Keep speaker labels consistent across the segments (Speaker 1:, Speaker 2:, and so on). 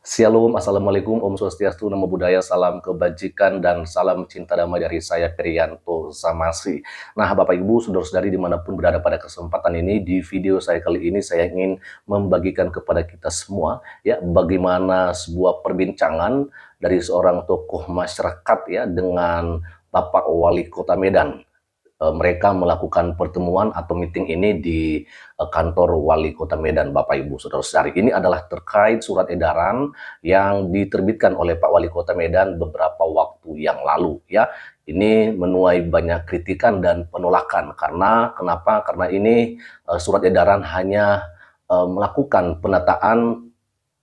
Speaker 1: Shalom, Assalamualaikum, Om Swastiastu, Namo Buddhaya, salam kebajikan, dan salam cinta damai dari saya, Perianto Samasi. Nah, Bapak Ibu, saudara-saudari dimanapun berada pada kesempatan ini, di video saya kali ini saya ingin membagikan kepada kita semua, ya, bagaimana sebuah perbincangan dari seorang tokoh masyarakat, ya, dengan Bapak Wali Kota Medan. Mereka melakukan pertemuan atau meeting ini di kantor Wali Kota Medan, Bapak Ibu Saudara-saudari. Ini adalah terkait surat edaran yang diterbitkan oleh Pak Wali Kota Medan beberapa waktu yang lalu, ya. Ini menuai banyak kritikan dan penolakan karena kenapa? Karena ini surat edaran hanya melakukan penataan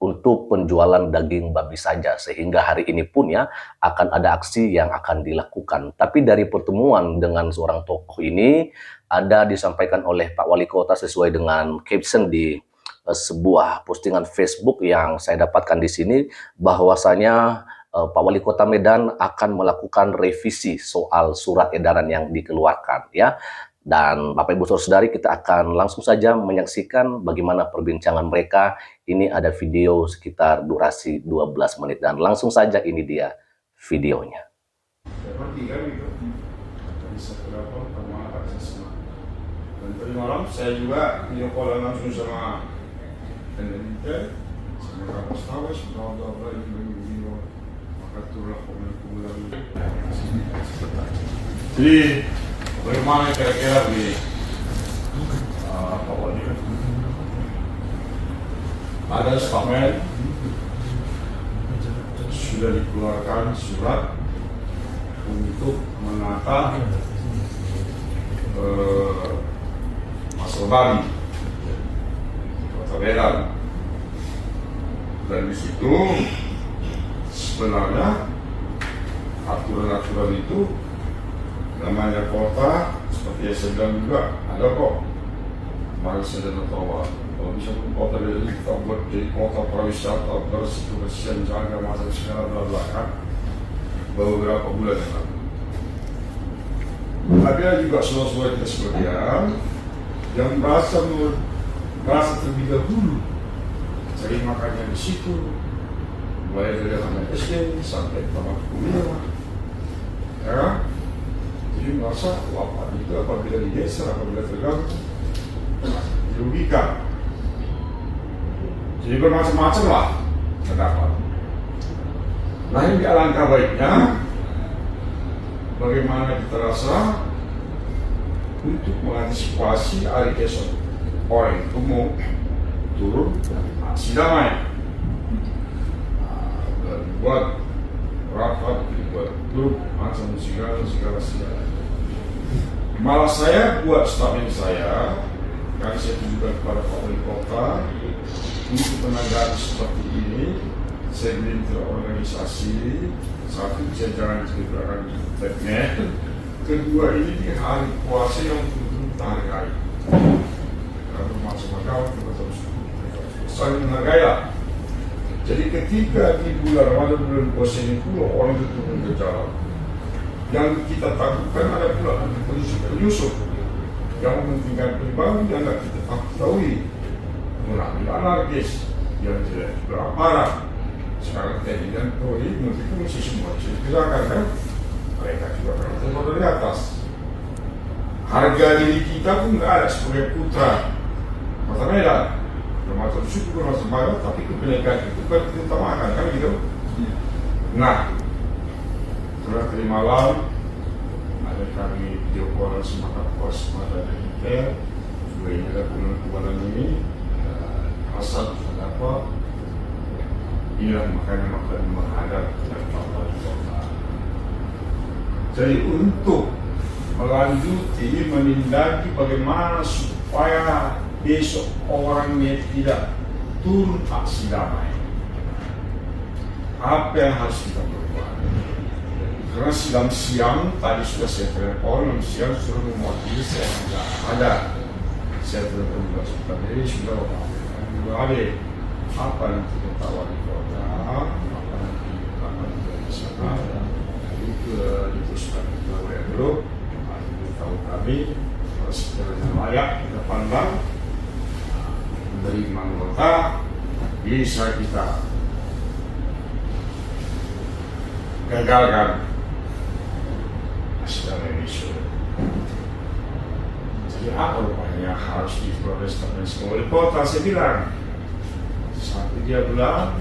Speaker 1: untuk penjualan daging babi saja, sehingga hari ini pun ya akan ada aksi yang akan dilakukan. Tapi dari pertemuan dengan seorang tokoh ini ada disampaikan oleh Pak Wali Kota sesuai dengan caption di sebuah postingan Facebook yang saya dapatkan di sini, bahwasanya Pak Wali Kota Medan akan melakukan revisi soal surat edaran yang dikeluarkan, ya. Dan Bapak Ibu Saudara-saudari, kita akan langsung saja menyaksikan bagaimana perbincangan mereka. Ini ada video sekitar durasi 12 menit dan langsung saja ini dia videonya.
Speaker 2: Dan tadi malam saya juga video call langsung sama Intel, sama Kapas Tawas, bla video maka turlah komunikasi. Jadi bagaimana kira-kira begini? Pak Wali, ada statement sudah dikeluarkan surat untuk menata Pasar Babi Kota Medan, dan di situ sebenarnya aturan-aturan itu namanya kota, seperti yang saya bilang juga ada kok. Mari saya dan tahu kalau bisa kota dari kita buat jadi kota pariwisata bersih kebersihan, jaga masa sekarang belakang beberapa bulan yang lalu. Ada juga saudara-saudara kita sekalian yang merasa terlebih dahulu cari makannya di situ, mulai dari anak SD sampai tamat kuliah, ya. Jadi merasa wafat itu apabila digeser, apabila terganggu, dirugikan. Jadi bermacam-macam lah pendapat. Nah, ini alangkah baiknya bagaimana kita rasa untuk mengantisipasi hari esok orang itu mau turun aksi damai, dan buat rapat, buat grup macam segala. Malah saya buat statement saya, karena saya tunjukkan kepada Pak Wali Kota untuk menanggapi seperti ini. Saya minta organisasi, satu saya jangan diberikan internet, kedua ini di hari puasa yang kita hargai. Karena bermaksud agama kita harus saling menghargai lah. Jadi ketika di bulan Ramadan, bulan puasa ini pula orang itu turun ke jalan, yang kita takutkan ada pula penyusup yang mementingkan pribadi yang tidak kita ketahui, mengambil anarkis yang tidak beramarah. Sekarang TNI dan Polri mungkin mesti semua diserahkan, kan? Mereka juga berada dari atas. Harga diri kita pun tidak ada sebagai putra Kota Medan, termasuk suku, termasuk barat, tapi kebenekaan itu kan kita utamakan, kan gitu. Nah, setelah tadi malam ada kami video call semata pos mata dari Intel, juga ini ada bulan ini asal ada apa, inilah makanya menghadap Pak Wali Kota. Jadi untuk melanjuti menindaki bagaimana supaya besok orangnya tidak turun aksi damai, apa yang harus kita berbuat? Karena siang tadi sudah saya telepon, siang sudah mewakili saya tidak ada. Saya telepon juga sudah, jadi sudah ada apa yang kita Wali Kota, apa nanti akan juga di sana, itu diteruskan ke grup, tahu kami sebenarnya layak kita pandang menerima anggota, bisa kita gagalkan Asda Memisur. Jadi apa rupanya harus diprogreskan oleh kota? Saya bilang, satu dia bilang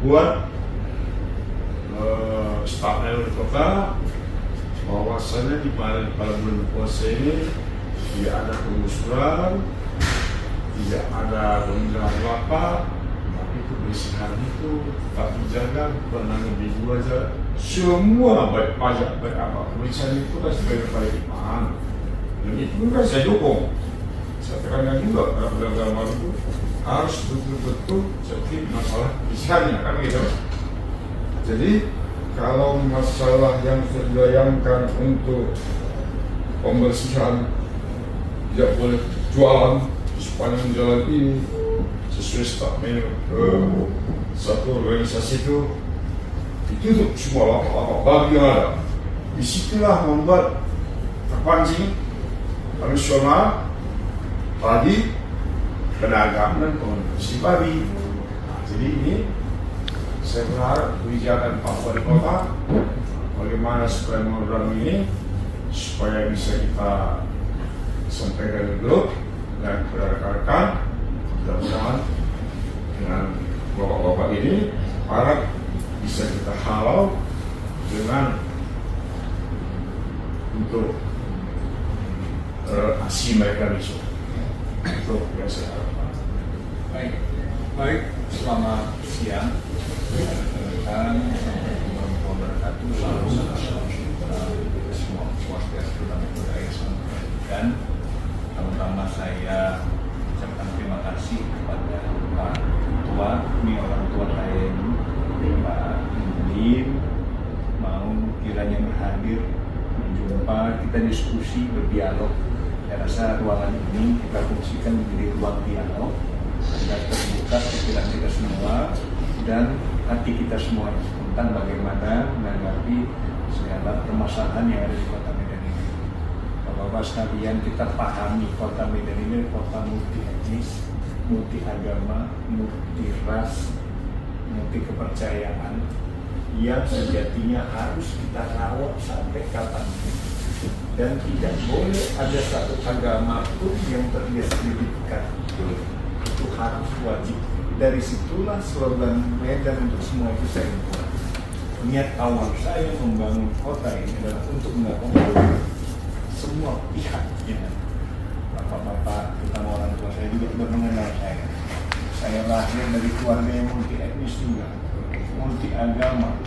Speaker 2: buat staf wali kota bahwasanya di pada bulan puasa ini tidak ada penggusuran, tidak ada pemilihan lapak, tapi kebersihan itu tak dijaga, pernah lebih dua aja. Semua baik pajak baik apa kebersihan itu kan sebagai kewajiban. Dan itu pun kan saya dukung. Saya tekankan juga dalam hal itu harus betul-betul seperti masalah kebersihannya kan gitu. Jadi kalau masalah yang dilayangkan untuk pembersihan tidak boleh jualan di sepanjang jalan ini sesuai statement satu organisasi itu ditutup semua lapak-lapak babi yang ada. Disitulah membuat terpancing tradisional tadi pedagang dan pengonsumsi babi. Nah, jadi ini saya berharap kebijakan Pak Wali Kota bagaimana supaya mengurangi ini supaya bisa kita sampaikan ke grup dan kepada rekan-rekan. Mudah-mudahan dengan bapak-bapak ini harap bisa kita halau dengan untuk aksi mereka besok. Itu yang saya harapkan.
Speaker 3: Baik, selamat siang. Dan wabarakatuh, semua swastiastu dalam budaya dan terutama saya ucapkan terima kasih kepada Pak Tua, ini orang tua saya ini, Pak Indin, mau kiranya berhadir, menjumpa, kita diskusi, berdialog. Saya rasa ruangan ini kita fungsikan menjadi ruang dialog agar terbuka pikiran kita semua dan hati kita semua tentang bagaimana menanggapi segala permasalahan yang ada di Kota Medan ini. Bapak-bapak sekalian, kita pahami Kota Medan ini kota multi etnis, multi agama, multi ras, multi kepercayaan yang sejatinya harus kita rawat sampai kapanpun. Dan tidak boleh ada satu agama pun yang terdiskreditkan. Itu harus wajib. Dari situlah slogan Medan untuk semua itu saya buat. Niat awal saya membangun kota ini adalah untuk mengakomodir semua pihak. Ya. Bapak-bapak, terutama orang tua saya juga sudah mengenal saya. Saya lahir dari keluarga yang multi etnis juga, multi agama.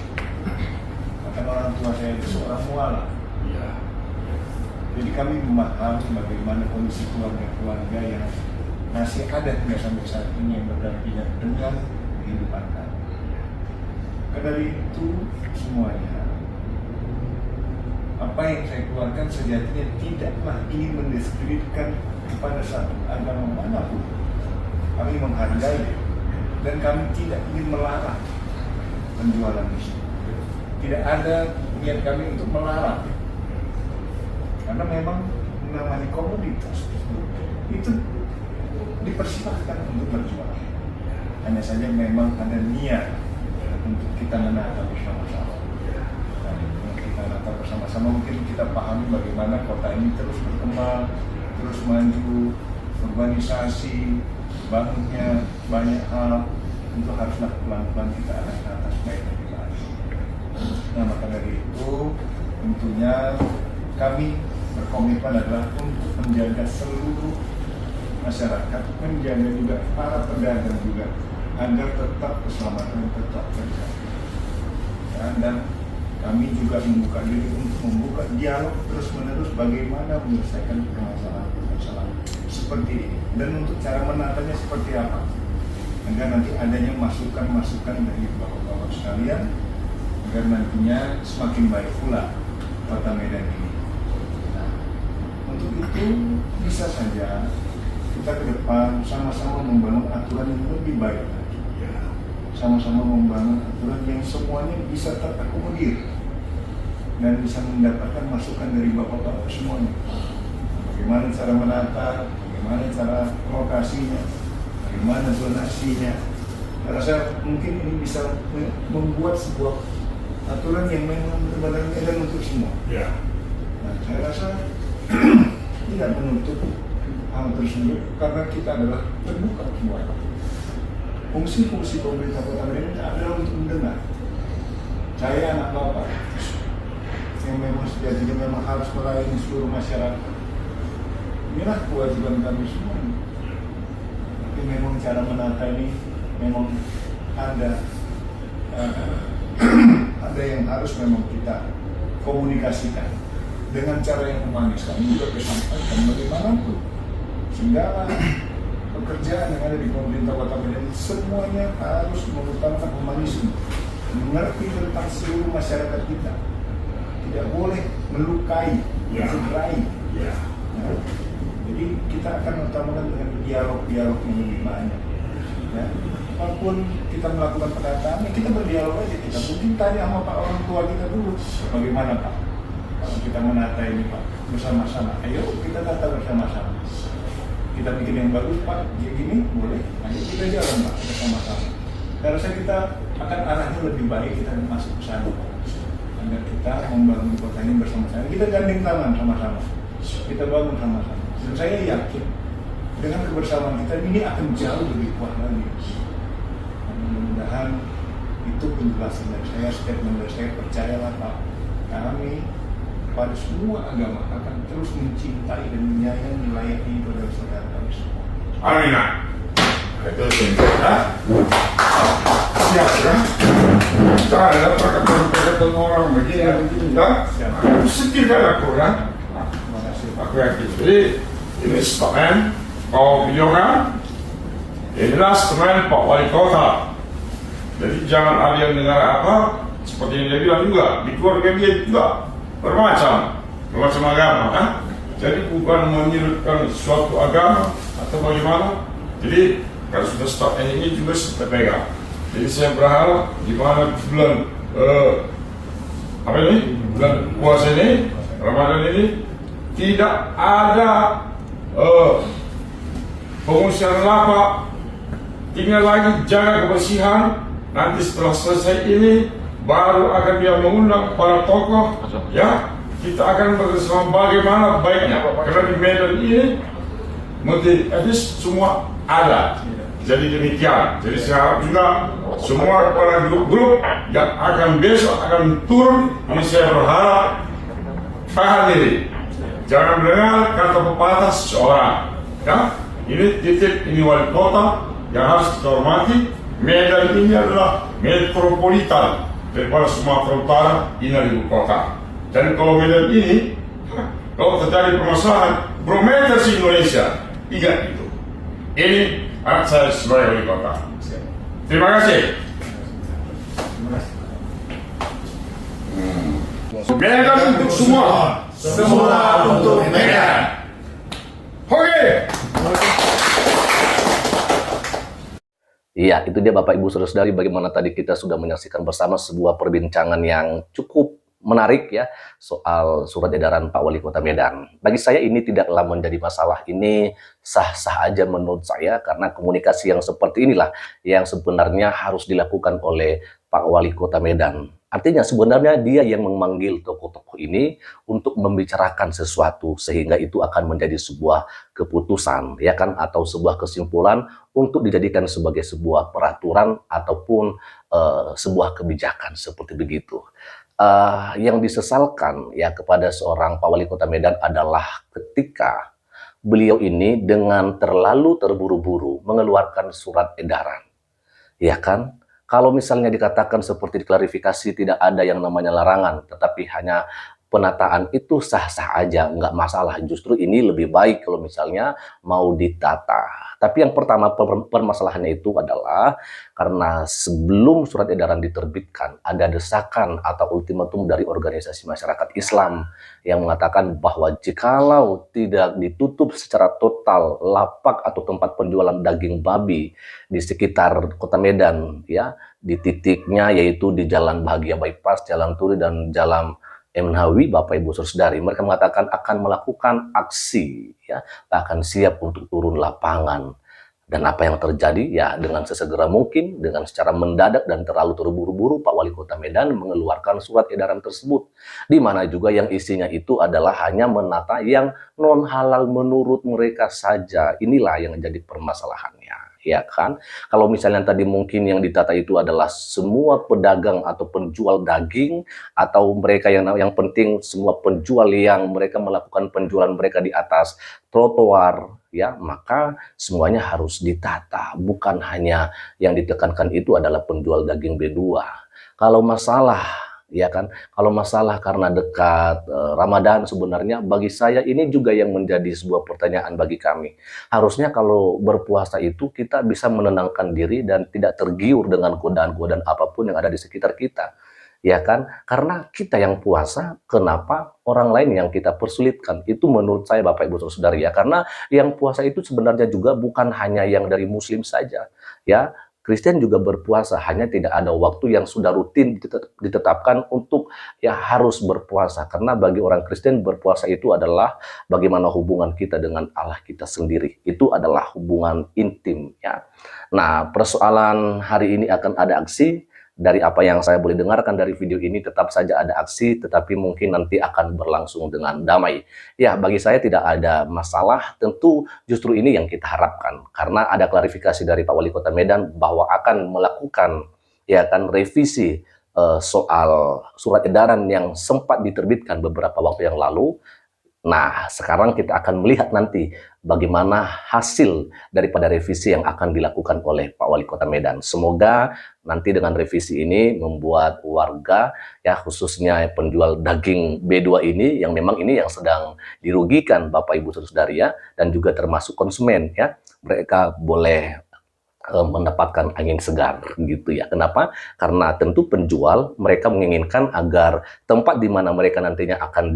Speaker 3: Bahkan orang tua saya itu seorang mualaf.
Speaker 2: Ya.
Speaker 3: Jadi kami memahami bagaimana kondisi keluarga-keluarga yang masih ada hingga sampai saat ini yang berdampingan dengan kehidupan kami. Maka dari itu semuanya, apa yang saya keluarkan sejatinya tidaklah ingin mendiskreditkan kepada satu agama manapun. Kami menghargai dan kami tidak ingin melarang penjualan di sini. Tidak ada niat kami untuk melarang. Karena memang namanya komoditas itu dipersilahkan untuk berjual. Hanya saja memang ada niat untuk kita menata bersama-sama. Dan kita menata bersama-sama mungkin kita pahami bagaimana kota ini terus berkembang, terus maju, urbanisasi, bangunnya banyak hal, itu haruslah pelan-pelan kita arah ke atas baik lebih baik. Nah, maka dari itu tentunya kami berkomitmen adalah untuk menjaga seluruh masyarakat, menjaga juga para pedagang juga agar tetap keselamatan tetap terjaga. Dan kami juga membuka diri untuk membuka dialog terus-menerus bagaimana menyelesaikan permasalahan seperti ini dan untuk cara menatanya seperti apa agar nanti adanya masukan-masukan dari bapak-bapak sekalian agar nantinya semakin baik pula Kota Medan ini. Untuk itu bisa saja kita ke depan sama-sama membangun aturan yang lebih baik lagi. Sama-sama membangun aturan yang semuanya bisa terakomodir dan bisa mendapatkan masukan dari bapak-bapak semuanya. Bagaimana cara menata, bagaimana cara lokasinya, bagaimana zonasinya. Saya rasa mungkin ini bisa membuat sebuah aturan yang memang benar-benar ada untuk semua.
Speaker 2: Ya.
Speaker 3: Nah, saya rasa tidak menutup hal tersebut karena kita adalah terbuka semua. Fungsi-fungsi pemerintah Kota Medan adalah untuk mendengar. Saya anak bapak yang memang sejatinya memang harus melayani seluruh masyarakat. Inilah kewajiban kami semua. Tapi memang cara menata ini memang ada ada yang harus memang kita komunikasikan dengan cara yang humanis. Kami juga kesampaikan bagaimanapun segala pekerjaan yang ada di pemerintah Kota Medan semuanya harus mengutamakan humanisme, mengerti tentang seluruh masyarakat kita, tidak boleh melukai, mencederai. Nah, jadi kita akan utamakan dengan dialog-dialog yang lebih banyak. Ya. Walaupun kita melakukan pendataan, ya kita berdialog aja. Kita mungkin tanya sama Pak orang tua kita dulu, bagaimana Pak? Kalau kita menata ini Pak, bersama-sama. Ayo kita tata bersama-sama. Kita bikin yang bagus Pak, kayak gini boleh. Ayo kita jalan Pak, bersama-sama. Saya rasa kita akan arahnya lebih baik kita masuk ke sana Pak. Agar kita membangun kota ini bersama-sama. Kita gandeng tangan sama-sama. Kita bangun sama-sama. Dan saya yakin dengan kebersamaan kita ini akan jauh lebih kuat lagi. Mudah-mudahan itu penjelasan dari saya, statement dari saya, percayalah Pak, kami pada semua agama akan terus mencintai dan menyayangi layaknya itu adalah saudara kami semua.
Speaker 2: Amin. Itu singkat. Siap ya. Kita ada perkataan orang begini, dah. Sedih kan aku kan?
Speaker 3: Terima kasih Pak.
Speaker 2: Aku yakin. Jadi ini statement kau beliau kan? Inilah statement Pak Wali Kota. Jadi jangan ada yang dengar apa seperti yang dia bilang juga di keluarga dia juga bermacam agama kan? Jadi bukan menyudutkan suatu agama atau bagaimana. Jadi kalau sudah statement ini juga kita pegang. Jadi saya berharap di mana bulan bulan puasa ini, Ramadan ini tidak ada pengungsian lapak, tinggal lagi jaga kebersihan. Nanti setelah selesai ini baru akan dia mengundang para tokoh, ya kita akan bersama bagaimana baiknya karena di Medan ini multi etnis semua ada. Jadi demikian. Jadi saya harap juga semua para grup-grup yang akan besok akan turun, ini saya berharap tahan diri. Jangan mendengar kata pepatah seseorang. Ya, ini titik, ini wali kota yang harus kita hormati. Medan ini adalah metropolitan daripada Sumatera Utara, ini ibu kota. Dan kalau Medan ini, kalau terjadi permasalahan, barometer si Indonesia, ingat itu. Ini anak saya sebagai wali kota. Terima kasih. Medan untuk semua.
Speaker 4: Semua untuk Medan.
Speaker 2: Oke.
Speaker 1: Iya, itu dia Bapak Ibu Saudara-saudari, bagaimana tadi kita sudah menyaksikan bersama sebuah perbincangan yang cukup menarik ya soal surat edaran Pak Wali Kota Medan. Bagi saya ini tidaklah menjadi masalah, ini sah-sah aja menurut saya karena komunikasi yang seperti inilah yang sebenarnya harus dilakukan oleh Pak Wali Kota Medan. Artinya sebenarnya dia yang memanggil tokoh-tokoh ini untuk membicarakan sesuatu sehingga itu akan menjadi sebuah keputusan ya kan, atau sebuah kesimpulan untuk dijadikan sebagai sebuah peraturan ataupun sebuah kebijakan seperti begitu. Yang disesalkan ya kepada seorang Pak Wali Kota Medan adalah ketika beliau ini dengan terlalu terburu-buru mengeluarkan surat edaran, ya kan? Kalau misalnya dikatakan seperti diklarifikasi tidak ada yang namanya larangan, tetapi hanya penataan itu sah-sah aja, nggak masalah. Justru ini lebih baik kalau misalnya mau ditata. Tapi yang pertama permasalahannya itu adalah karena sebelum surat edaran diterbitkan ada desakan atau ultimatum dari organisasi masyarakat Islam yang mengatakan bahwa jikalau tidak ditutup secara total lapak atau tempat penjualan daging babi di sekitar Kota Medan ya, di titiknya yaitu di Jalan Bahagia Bypass, Jalan Turi dan Jalan Mnawi, Bapak Ibu Saudari, mereka mengatakan akan melakukan aksi ya, akan siap untuk turun lapangan. Dan apa yang terjadi? Ya, dengan sesegera mungkin, dengan secara mendadak dan terlalu terburu-buru, Pak Wali Kota Medan mengeluarkan surat edaran tersebut. Di mana juga yang isinya itu adalah hanya menata yang non-halal menurut mereka saja. Inilah yang jadi permasalahannya, ya kan? Kalau misalnya tadi mungkin yang ditata itu adalah semua pedagang atau penjual daging, atau mereka yang penting semua penjual yang mereka melakukan penjualan mereka di atas trotoar, ya, maka semuanya harus ditata, bukan hanya yang ditekankan itu adalah penjual daging B2. Kalau masalah, ya kan, kalau masalah karena dekat Ramadan, sebenarnya bagi saya ini juga yang menjadi sebuah pertanyaan bagi kami. Harusnya kalau berpuasa itu kita bisa menenangkan diri dan tidak tergiur dengan godaan-godaan apapun yang ada di sekitar kita. Ya kan? Karena kita yang puasa, kenapa orang lain yang kita persulitkan? Itu menurut saya Bapak Ibu Saudari ya. Karena yang puasa itu sebenarnya juga bukan hanya yang dari Muslim saja. Ya, Kristen juga berpuasa, hanya tidak ada waktu yang sudah rutin ditetapkan untuk ya harus berpuasa. Karena bagi orang Kristen berpuasa itu adalah bagaimana hubungan kita dengan Allah kita sendiri. Itu adalah hubungan intim ya. Nah, persoalan hari ini akan ada aksi. Dari apa yang saya boleh dengarkan dari video ini, tetap saja ada aksi, tetapi mungkin nanti akan berlangsung dengan damai. Ya, bagi saya tidak ada masalah, tentu justru ini yang kita harapkan. Karena ada klarifikasi dari Pak Wali Kota Medan bahwa akan melakukan ya kan revisi soal surat edaran yang sempat diterbitkan beberapa waktu yang lalu. Nah, sekarang kita akan melihat nanti bagaimana hasil daripada revisi yang akan dilakukan oleh Pak Wali Kota Medan. Semoga nanti dengan revisi ini membuat warga, ya khususnya penjual daging B2 ini, yang memang ini yang sedang dirugikan Bapak Ibu Saudari ya, dan juga termasuk konsumen ya, mereka boleh mendapatkan angin segar gitu ya. Kenapa? Karena tentu penjual mereka menginginkan agar tempat di mana mereka nantinya akan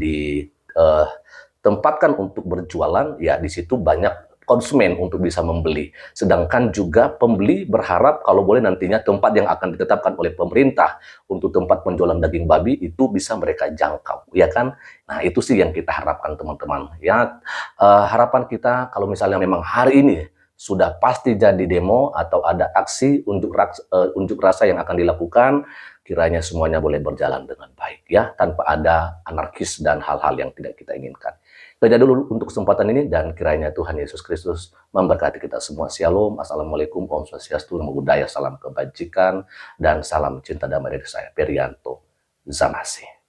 Speaker 1: tempatkan untuk berjualan, ya di situ banyak konsumen untuk bisa membeli. Sedangkan juga pembeli berharap kalau boleh nantinya tempat yang akan ditetapkan oleh pemerintah untuk tempat penjualan daging babi itu bisa mereka jangkau, ya kan? Nah, itu sih yang kita harapkan teman-teman. Ya, harapan kita kalau misalnya memang hari ini sudah pasti jadi demo atau ada aksi unjuk rasa yang akan dilakukan, kiranya semuanya boleh berjalan dengan baik ya, tanpa ada anarkis dan hal-hal yang tidak kita inginkan. Itu aja dulu untuk kesempatan ini, dan kiranya Tuhan Yesus Kristus memberkati kita semua. Shalom, Assalamualaikum, Om Swastiastu, Namo Buddhaya, salam kebajikan, dan salam cinta damai dari saya, Perianto Zamasi.